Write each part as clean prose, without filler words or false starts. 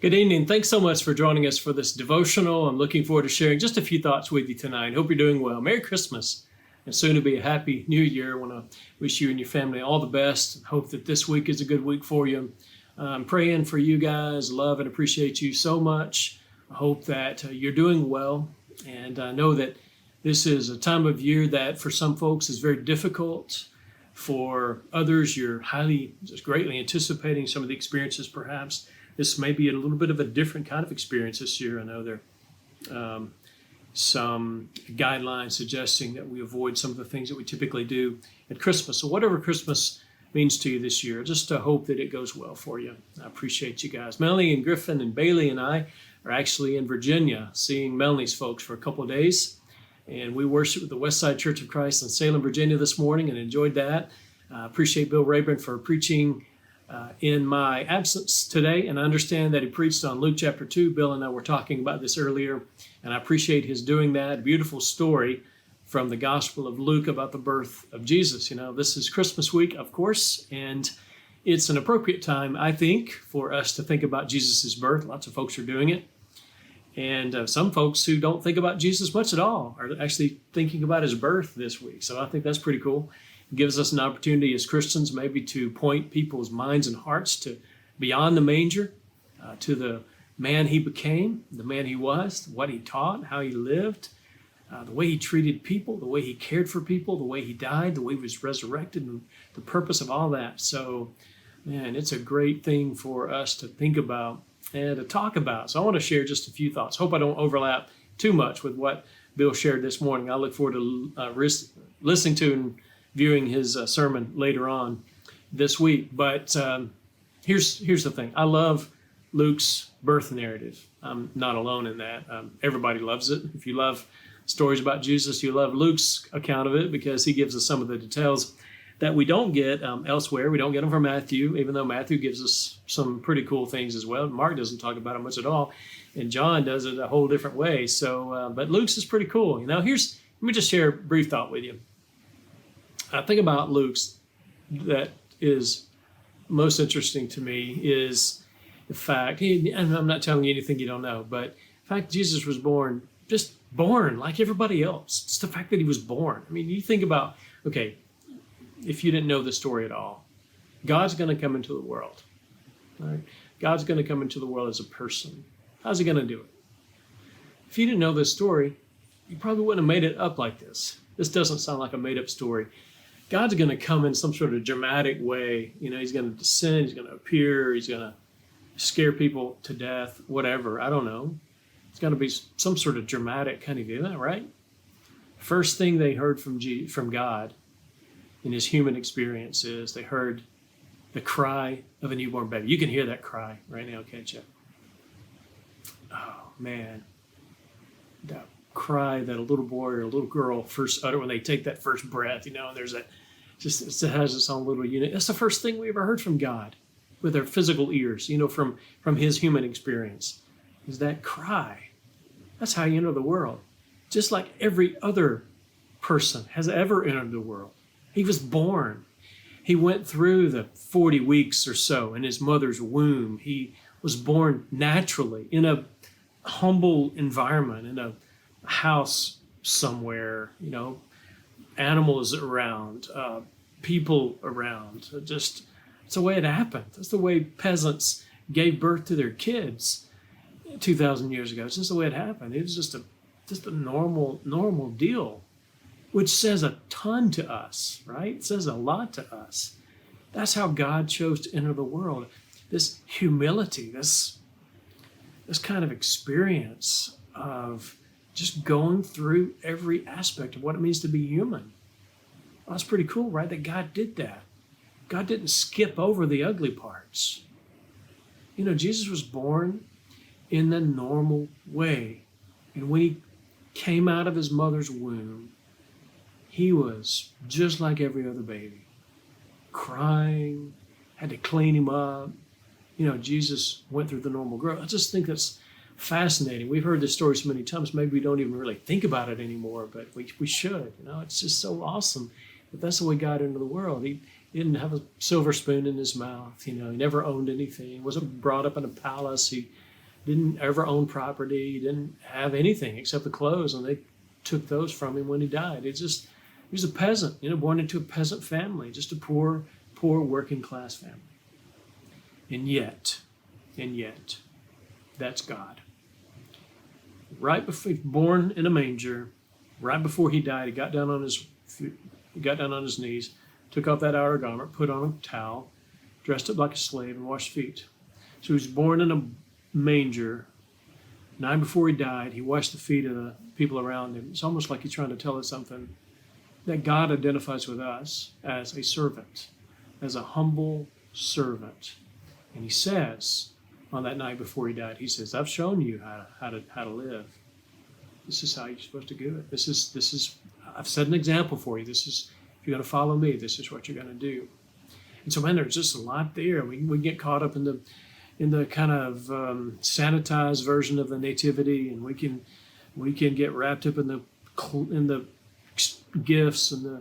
Good evening. Thanks so much for joining us for this devotional. I'm looking forward to sharing just a few thoughts with you tonight. Hope you're doing well. Merry Christmas and soon to be a happy new year. I want to wish you and your family all the best. Hope that this week is a good week for you. I'm praying for you guys. Love and appreciate you so much. I hope that you're doing well. And I know that this is a time of year that for some folks is very difficult. For others, you're just greatly anticipating some of the experiences perhaps. This may be a little bit of a different kind of experience this year. I know there are some guidelines suggesting that we avoid some of the things that we typically do at Christmas. So whatever Christmas means to you this year, just to hope that it goes well for you. I appreciate you guys. Melanie and Griffin and Bailey and I are actually in Virginia seeing Melanie's folks for a couple of days. And we worshiped with the Westside Church of Christ in Salem, Virginia this morning and enjoyed that. I appreciate Bill Rayburn for preaching in my absence today, and I understand that he preached on Luke chapter 2. Bill and I were talking about this earlier, and I appreciate his doing that. Beautiful story from the Gospel of Luke about the birth of Jesus. You know, this is Christmas week, of course, and it's an appropriate time, I think, for us to think about Jesus' birth. Lots of folks are doing it, and some folks who don't think about Jesus much at all are actually thinking about his birth this week, so I think that's pretty cool. It gives us an opportunity as Christians maybe to point people's minds and hearts to beyond the manger, to the man he became, the man he was, what he taught, how he lived, the way he treated people, the way he cared for people, the way he died, the way he was resurrected, and the purpose of all that. So, man, it's a great thing for us to think about and to talk about. So I want to share just a few thoughts. Hope I don't overlap too much with what Bill shared this morning. I look forward to listening to and viewing his sermon later on this week. But here's the thing. I love Luke's birth narrative. I'm not alone in that. Everybody loves it. If you love stories about Jesus, you love Luke's account of it because he gives us some of the details that we don't get elsewhere. We don't get them from Matthew, even though Matthew gives us some pretty cool things as well. Mark doesn't talk about it much at all, and John does it a whole different way. So, but Luke's is pretty cool. You know, let me just share a brief thought with you. I think about Luke's that is most interesting to me is the fact, and I'm not telling you anything you don't know, but the fact Jesus was just born like everybody else. It's the fact that he was born. I mean, you think about, okay, if you didn't know the story at all, God's going to come into the world, right? God's going to come into the world as a person. How's he going to do it? If you didn't know this story, you probably wouldn't have made it up like this. This doesn't sound like a made-up story. God's going to come in some sort of dramatic way. You know, he's going to descend, he's going to appear, he's going to scare people to death, whatever. I don't know. It's going to be some sort of dramatic kind of event, right? First thing they heard from God in his human experience is they heard the cry of a newborn baby. You can hear that cry right now, can't you? Oh, man. That cry that a little boy or a little girl first utter when they take that first breath, you know, and there's that, just it has its own little unit. That's the first thing we ever heard from God with our physical ears, you know, from his human experience, is that cry. That's how you enter the world. Just like every other person has ever entered the world. He was born. He went through the 40 weeks or so in his mother's womb. He was born naturally in a humble environment, in a house somewhere, you know, animals around, people around. Just, it's the way it happened. That's the way peasants gave birth to their kids 2,000 years ago. It's just the way it happened. It was just a normal deal, which says a ton to us, right? It says a lot to us. That's how God chose to enter the world. This humility, this kind of experience of just going through every aspect of what it means to be human. Well, that's pretty cool, right? That God did that. God didn't skip over the ugly parts. You know, Jesus was born in the normal way. And when he came out of his mother's womb, he was just like every other baby, crying, had to clean him up. You know, Jesus went through the normal growth. I just think that's fascinating. We've heard this story so many times, maybe we don't even really think about it anymore, but we should. You know, it's just so awesome that that's the way God entered the world. He didn't have a silver spoon in his mouth. You know, he never owned anything. He wasn't brought up in a palace. He didn't ever own property, he didn't have anything except the clothes, and they took those from him when he died. He was a peasant, born into a peasant family, just a poor working class family. And yet, that's God. Right before, born in a manger, right before he died, he got down on his knees, took off that outer garment, put on a towel, dressed up like a slave, and washed feet. So he was born in a manger. Night before he died, he washed the feet of the people around him. It's almost like he's trying to tell us something, that God identifies with us as a servant, as a humble servant. And he says, on that night before he died, he says, I've shown you how to live. This is how you're supposed to do it. This is I've set an example for you. This is, if you're going to follow me, this is what you're going to do. And so, man, there's just a lot there. We get caught up in the kind of sanitized version of the nativity, and we can get wrapped up in the gifts and the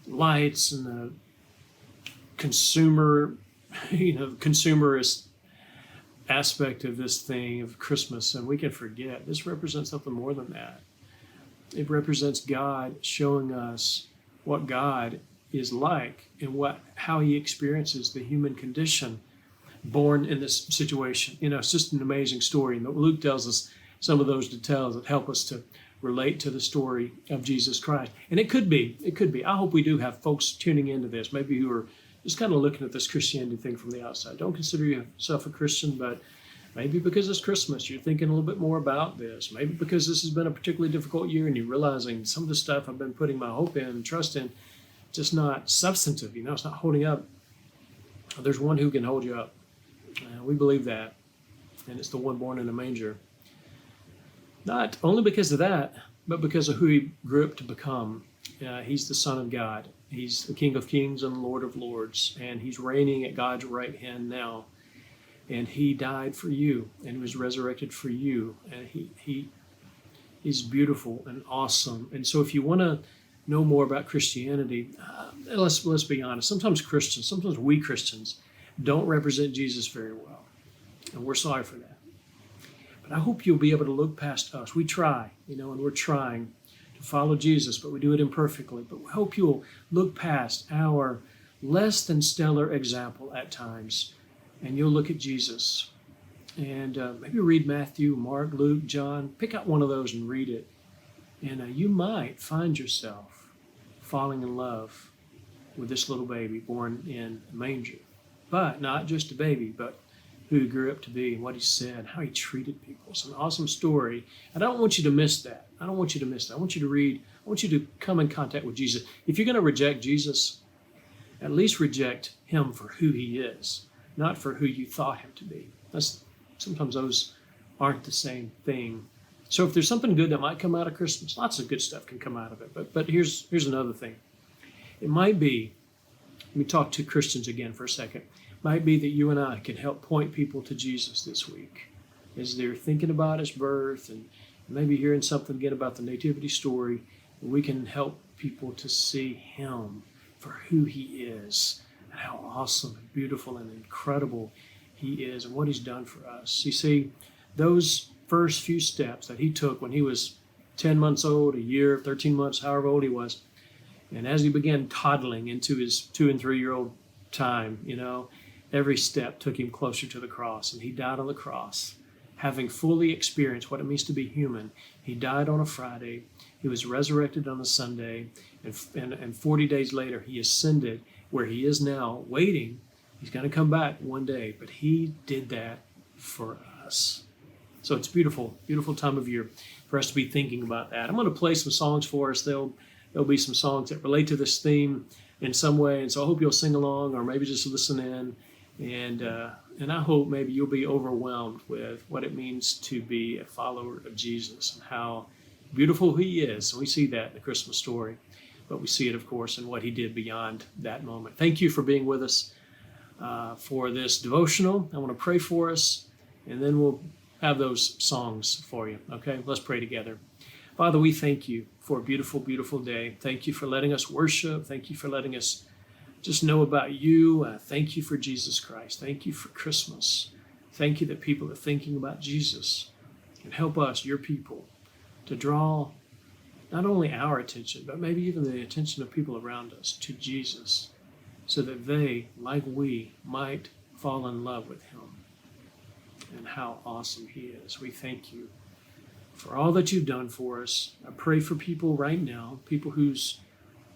lights and the consumerist aspect of this thing of Christmas, and we can forget this represents something more than that. It represents God showing us what God is like and how he experiences the human condition born in this situation. It's just an amazing story, and Luke tells us some of those details that help us to relate to the story of Jesus Christ. And it could be. I hope we do have folks tuning into this, maybe who are just kind of looking at this Christianity thing from the outside. Don't consider yourself a Christian, but maybe because it's Christmas, you're thinking a little bit more about this. Maybe because this has been a particularly difficult year and you're realizing some of the stuff I've been putting my hope in and trust in, just not substantive, it's not holding up. There's one who can hold you up. We believe that, and it's the one born in a manger. Not only because of that, but because of who he grew up to become. He's the Son of God. He's the King of Kings and Lord of Lords, and he's reigning at God's right hand now. And he died for you, and was resurrected for you. And he's beautiful and awesome. And so if you want to know more about Christianity, let's be honest. Sometimes we Christians don't represent Jesus very well, and we're sorry for that. But I hope you'll be able to look past us. We try, and we're trying to follow Jesus, but we do it imperfectly. But we hope you'll look past our less than stellar example at times, and you'll look at Jesus. And maybe read Matthew, Mark, Luke, John. Pick out one of those and read it. And you might find yourself falling in love with this little baby born in a manger. But not just a baby, but who he grew up to be and what he said, how he treated people. It's an awesome story. And I don't want you to miss that. I want you to read. I want you to come in contact with Jesus. If you're going to reject Jesus, at least reject him for who he is, not for who you thought him to be. Sometimes those aren't the same thing. So if there's something good that might come out of Christmas, lots of good stuff can come out of it. But here's another thing. It might be, let me talk to Christians again for a second. It might be that you and I can help point people to Jesus this week as they're thinking about his birth and maybe hearing something again about the nativity story. We can help people to see him for who he is and how awesome and beautiful and incredible he is and what he's done for us. You see, those first few steps that he took when he was 10 months old, a year, 13 months, however old he was, and as he began toddling into his 2 and 3 year old time, every step took him closer to the cross, and he died on the cross, having fully experienced what it means to be human. He died on a Friday, he was resurrected on a Sunday, and 40 days later he ascended where he is now, waiting. He's going to come back one day, but he did that for us. So it's beautiful, beautiful time of year for us to be thinking about that. I'm going to play some songs for us. There'll be some songs that relate to this theme in some way, and so I hope you'll sing along or maybe just listen in. And I hope maybe you'll be overwhelmed with what it means to be a follower of Jesus and how beautiful he is. And we see that in the Christmas story, but we see it, of course, in what he did beyond that moment. Thank you for being with us for this devotional. I want to pray for us, and then we'll have those songs for you. Okay, let's pray together. Father, we thank you for a beautiful, beautiful day. Thank you for letting us worship. Thank you for letting us just know about you. Thank you for Jesus Christ. Thank you for Christmas. Thank you that people are thinking about Jesus. And help us, your people, to draw not only our attention, but maybe even the attention of people around us to Jesus, so that they, like we, might fall in love with him and how awesome he is. We thank you for all that you've done for us. I pray for people right now, people whose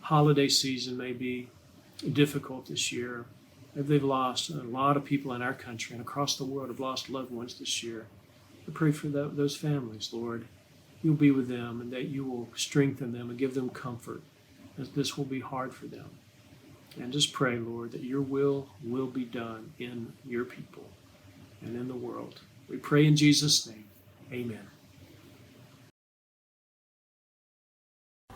holiday season may be difficult this year. If they've lost, a lot of people in our country and across the world have lost loved ones this year. I pray for those families, Lord. You'll be with them and that you will strengthen them and give them comfort, as this will be hard for them. And just pray, Lord, that your will be done in your people and in the world. We pray in Jesus' name. Amen.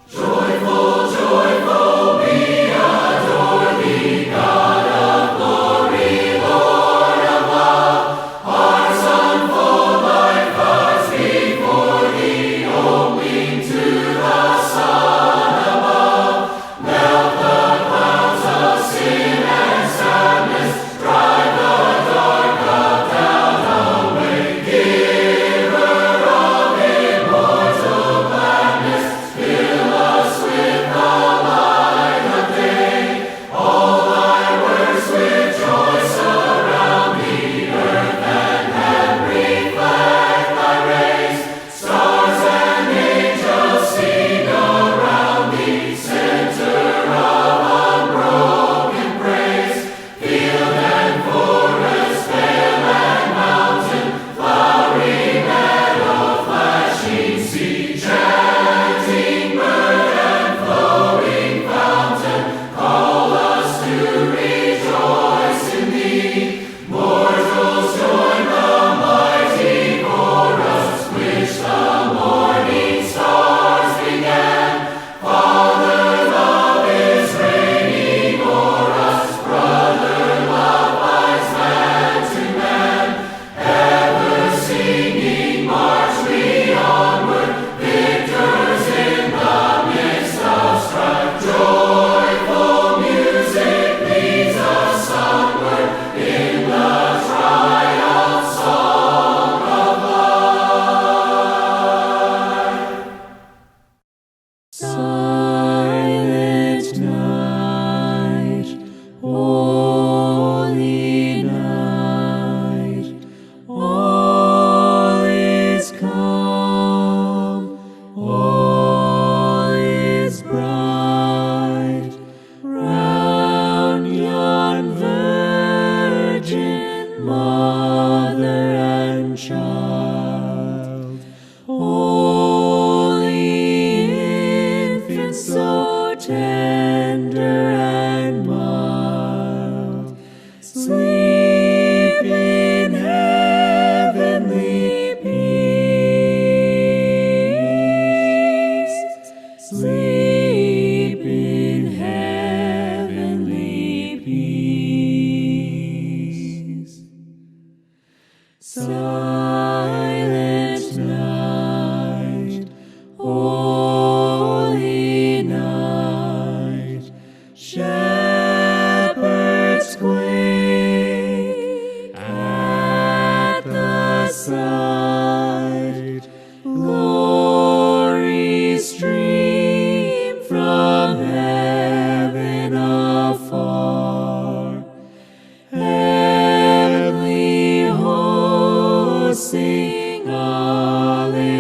Joyful, joyful, we adore thee, God of glory, Lord of love. Hearts unfold like hearts before thee, opening to the sun above. Melt the clouds of sin and sadness, drive the dark of doubt away. Giver of immortal gladness, fill us with the light of day. All thy works rejoice around the earth and heaven reflect thy rays. Stars and angels sing around thee, center of unbroken praise. Field and forest, vale and mountain, flowery meadow, flashing sea, chanting bird and flowing fountain, call us to rejoice in thee. Mortals join the mighty chorus, which the morning stars began. Father love is reigning o'er us, brother love binds man to man. Ever singing march we onward, victors in the midst of strife. Joyful music leads us onward in the triumph song of life. Silent night, holy night, all is calm, all is bright, round yon virgin mother and child. Holy infant, so tender and mild, sleep in heavenly peace. Sleep in heavenly peace. Silent night, holy night, shepherds quake at the sight. Glory stream from heaven afar. Heavenly hosts sing Alleluia.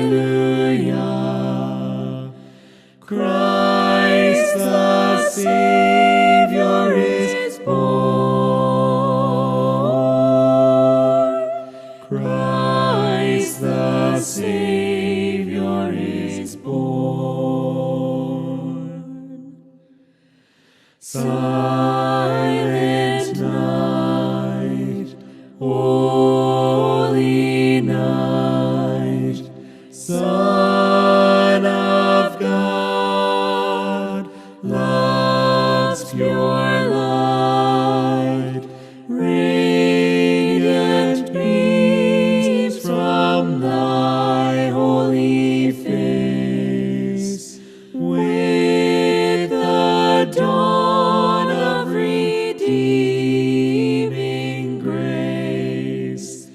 Christ the Savior is born. Christ the Savior is born. Silent night, holy night, Son of God, love's pure light, radiant beams from thy holy face. With the dawn of redeeming grace,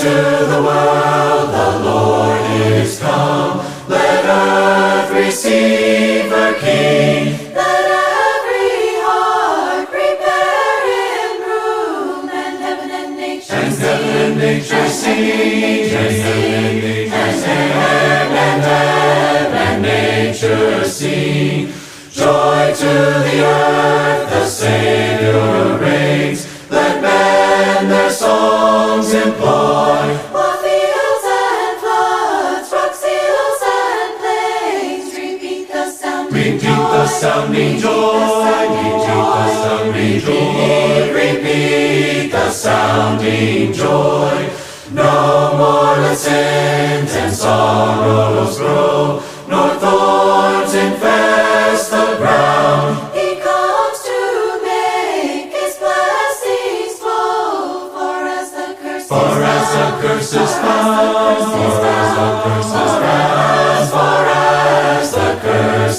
to the world, the Lord is come. Let earth receive her King. Let every heart prepare him room, and heaven and nature And sing. heaven and nature sing. And heaven and nature sing. Joy to the earth, the Savior reigns. Let men their songs employ. While fields and floods, rocks, hills and plains repeat the sounding Repeat the sounding joy. Repeat the sounding joy. No more let sins and sorrows grow, nor thorns infest the ground. He comes to make his blessings flow, for as the curse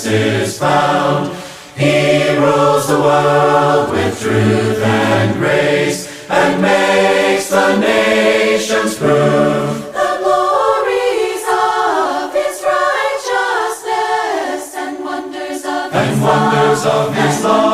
is found, he rules the world with truth and grace, and makes the nations prove the glories of his righteousness and wonders of his love. His love.